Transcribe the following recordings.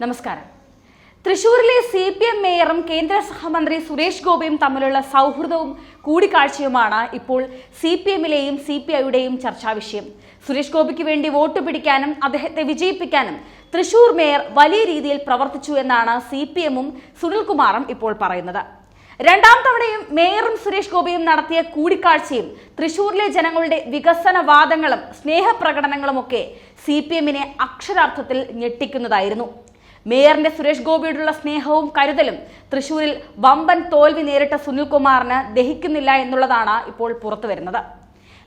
നമസ്കാരം. തൃശൂരിലെ CPM മേയറും കേന്ദ്ര സഹമന്ത്രി സുരേഷ് ഗോപിയും തമ്മിലുള്ള സൗഹൃദവും കൂടിക്കാഴ്ചയുമാണ് ഇപ്പോൾ CPMലെയും CPIയുടെയും ചർച്ചാ വിഷയം. സുരേഷ് ഗോപിക്ക് വേണ്ടി വോട്ട് പിടിക്കാനും അദ്ദേഹത്തെ വിജയിപ്പിക്കാനും തൃശൂർ മേയർ വലിയ രീതിയിൽ പ്രവർത്തിച്ചു എന്നാണ് CPMും സുനിൽകുമാറും ഇപ്പോൾ പറയുന്നത്. രണ്ടാം തവണയും മേയറും സുരേഷ് ഗോപിയും നടത്തിയ കൂടിക്കാഴ്ചയും തൃശൂരിലെ ജനങ്ങളുടെ വികസനവാദങ്ങളും സ്നേഹപ്രകടനങ്ങളുമൊക്കെ CPMനെ അക്ഷരാർത്ഥത്തിൽ ഞെട്ടിക്കുന്നതായിരുന്നു. മേയറിന്റെ സുരേഷ് ഗോപിയോടുള്ള സ്നേഹവും കരുതലും തൃശൂരിൽ വമ്പൻ തോൽവി നേരിട്ട സുനിൽകുമാറിന് ദഹിക്കുന്നില്ല എന്നുള്ളതാണ് ഇപ്പോൾ പുറത്തു വരുന്നത്.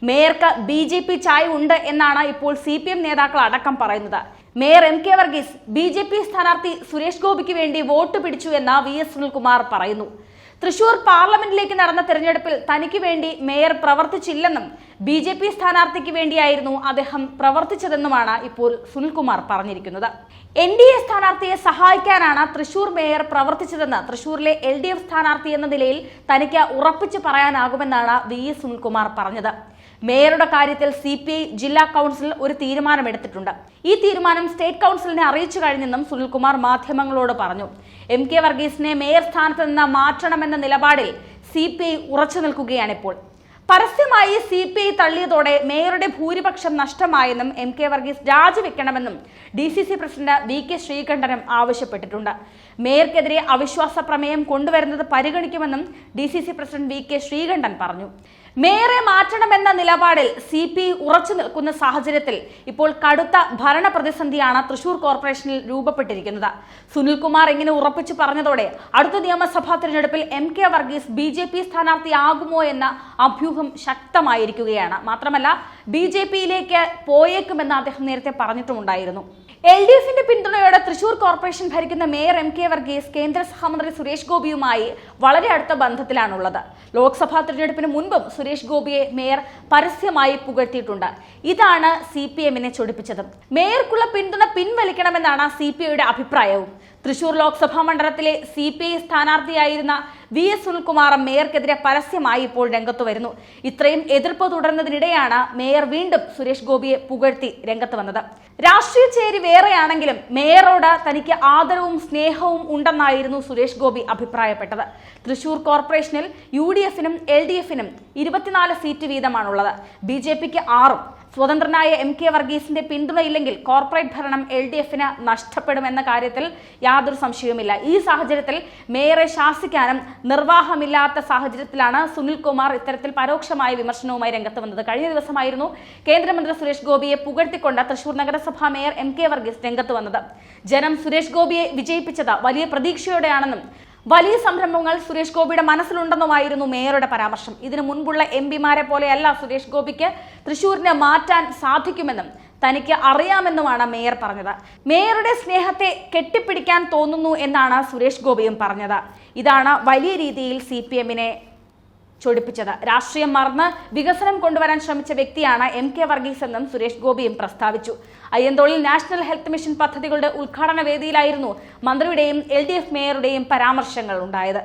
മേയർക്ക് BJP ചായ ഉണ്ട് എന്നാണ് ഇപ്പോൾ CPM നേതാക്കൾ അടക്കം പറയുന്നത്. മേയർ MK വർഗീസ് BJP സ്ഥാനാർത്ഥി സുരേഷ് ഗോപിക്ക് വേണ്ടി വോട്ട് പിടിച്ചു എന്ന് VS സുനിൽകുമാർ പറയുന്നു. തൃശൂർ പാർലമെന്റിലേക്ക് നടന്ന തെരഞ്ഞെടുപ്പിൽ തനിക്ക് വേണ്ടി മേയർ പ്രവർത്തിച്ചില്ലെന്നും BJP സ്ഥാനാർത്ഥിക്ക് വേണ്ടിയായിരുന്നു അദ്ദേഹം പ്രവർത്തിച്ചതെന്നുമാണ് ഇപ്പോൾ സുനിൽകുമാർ പറഞ്ഞിരിക്കുന്നത്. NDA സ്ഥാനാർത്ഥിയെ സഹായിക്കാനാണ് തൃശൂർ മേയർ പ്രവർത്തിച്ചതെന്ന് തൃശൂരിലെ LDF സ്ഥാനാർത്ഥി എന്ന നിലയിൽ തനിക്ക് ഉറപ്പിച്ചു പറയാനാകുമെന്നാണ് VS സുനിൽകുമാർ പറഞ്ഞത്. മേയറുടെ കാര്യത്തിൽ CPI ജില്ലാ കൗൺസിൽ ഒരു തീരുമാനമെടുത്തിട്ടുണ്ട്. ഈ തീരുമാനം സ്റ്റേറ്റ് കൗൺസിലിനെ അറിയിച്ചു കഴിഞ്ഞെന്നും സുനിൽകുമാർ മാധ്യമങ്ങളോട് പറഞ്ഞു. MK വർഗീസിനെ മേയർ സ്ഥാനത്ത് നിന്ന് മാറ്റണമെന്ന നിലപാടിൽ CPI ഉറച്ചു നിൽക്കുകയാണിപ്പോൾ. പരസ്യമായി CPI തള്ളിയതോടെ മേയറുടെ ഭൂരിപക്ഷം നഷ്ടമായെന്നും MK വർഗീസ് രാജിവെക്കണമെന്നും DCC പ്രസിഡന്റ് VK ശ്രീകണ്ഠനും ആവശ്യപ്പെട്ടിട്ടുണ്ട്. മേയർക്കെതിരെ അവിശ്വാസ പ്രമേയം കൊണ്ടുവരുന്നത് പരിഗണിക്കുമെന്നും DCC പ്രസിഡന്റ് VK ശ്രീകണ്ഠൻ പറഞ്ഞു. മേയറെ മാറ്റണമെന്ന നിലപാടിൽ CPI ഉറച്ചു നിൽക്കുന്ന സാഹചര്യത്തിൽ ഇപ്പോൾ കടുത്ത ഭരണ പ്രതിസന്ധിയാണ് തൃശൂർ കോർപ്പറേഷനിൽ രൂപപ്പെട്ടിരിക്കുന്നത്. സുനിൽകുമാർ ഇങ്ങനെ ഉറപ്പിച്ചു പറഞ്ഞതോടെ അടുത്ത നിയമസഭാ തിരഞ്ഞെടുപ്പിൽ MK വർഗീസ് BJP സ്ഥാനാർത്ഥിയാകുമോ എന്ന അഭ്യൂഹം ശക്തമായിരിക്കുകയാണ്. മാത്രമല്ല BJPയിലേക്ക് പോയേക്കുമെന്ന് അദ്ദേഹം നേരത്തെ പറഞ്ഞിട്ടുമുണ്ടായിരുന്നു. LDFന്റെ പിന്തുണയോടെ തൃശൂർ കോർപ്പറേഷൻ ഭരിക്കുന്ന മേയർ MK വർഗീസ് കേന്ദ്ര സഹമന്ത്രി സുരേഷ് ഗോപിയുമായി വളരെ അടുത്ത ബന്ധത്തിലാണുള്ളത്. ലോക്സഭാ തിരഞ്ഞെടുപ്പിന് മുൻപും സുരേഷ് ഗോപിയെ മേയർ പരസ്യമായി പുകഴ്ത്തിയിട്ടുണ്ട്. ഇതാണ് CPMനെ ചൊടിപ്പിച്ചത്. മേയർക്കുള്ള പിന്തുണ പിൻവലിക്കണമെന്നാണ് CPIയുടെ അഭിപ്രായവും. തൃശൂർ ലോക്സഭാ മണ്ഡലത്തിലെ CPI സ്ഥാനാർത്ഥിയായിരുന്ന VS സുനിൽകുമാർ മേയർക്കെതിരെ പരസ്യമായി ഇപ്പോൾ രംഗത്ത് വരുന്നു. ഇത്രയും എതിർപ്പ് തുടർന്നതിനിടെയാണ് മേയർ വീണ്ടും സുരേഷ് ഗോപിയെ പുകഴ്ത്തി രംഗത്ത് വന്നത്. രാഷ്ട്രീയ ചേരി വേറെയാണെങ്കിലും മേയറോട് തനിക്ക് ആദരവും സ്നേഹവും ഉണ്ടെന്നായിരുന്നു സുരേഷ് ഗോപി അഭിപ്രായപ്പെട്ടത്. തൃശൂർ കോർപ്പറേഷനിൽ UDFനും LDFനും 24 സീറ്റ് വീതമാണുള്ളത്. BJPക്ക് 6. സ്വതന്ത്രനായ MK വർഗീസിന്റെ പിന്തുണയില്ലെങ്കിൽ കോർപ്പറേറ്റ് ഭരണം LDFന് നഷ്ടപ്പെടുമെന്ന കാര്യത്തിൽ യാതൊരു സംശയവുമില്ല. ഈ സാഹചര്യത്തിൽ മേയറെ ശാസിക്കാനും നിർവാഹമില്ലാത്ത സാഹചര്യത്തിലാണ് സുനിൽകുമാർ ഇത്തരത്തിൽ പരോക്ഷമായ വിമർശനവുമായി രംഗത്ത് വന്നത്. കഴിഞ്ഞ ദിവസമായിരുന്നു കേന്ദ്രമന്ത്രി സുരേഷ് ഗോപിയെ പുകഴ്ത്തിക്കൊണ്ട് തൃശൂർ നഗരസഭാ മേയർ MK വർഗീസ് രംഗത്ത് വന്നത്. ജനം സുരേഷ് ഗോപിയെ വിജയിപ്പിച്ചത് വലിയ പ്രതീക്ഷയോടെയാണെന്നും വലിയ സംരംഭങ്ങൾ സുരേഷ് ഗോപിയുടെ മനസ്സിലുണ്ടെന്നുമായിരുന്നു മേയറുടെ പരാമർശം. ഇതിനു മുൻപുള്ള MPമാരെ പോലെയല്ല സുരേഷ് ഗോപിക്ക് തൃശൂരിനെ മാറ്റാൻ സാധിക്കുമെന്നും തനിക്ക് അറിയാമെന്നുമാണ് മേയർ പറഞ്ഞത്. മേയറുടെ സ്നേഹത്തെ കെട്ടിപ്പിടിക്കാൻ തോന്നുന്നു എന്നാണ് സുരേഷ് ഗോപിയും പറഞ്ഞത്. ഇതാണ് വലിയ രീതിയിൽ CPMനെ ചൊടിപ്പിച്ചത്. രാഷ്ട്രീയം മറന്ന് വികസനം കൊണ്ടുവരാൻ ശ്രമിച്ച വ്യക്തിയാണ് MK വർഗീസ് എന്നും സുരേഷ് ഗോപിയും പ്രസ്താവിച്ചു. അയ്യന്തോളിൽ നാഷണൽ ഹെൽത്ത് മിഷൻ പദ്ധതികളുടെ ഉദ്ഘാടന വേദിയിലായിരുന്നു മന്ത്രിയുടെയും LDF മേയറുടെയും പരാമർശങ്ങൾ ഉണ്ടായത്.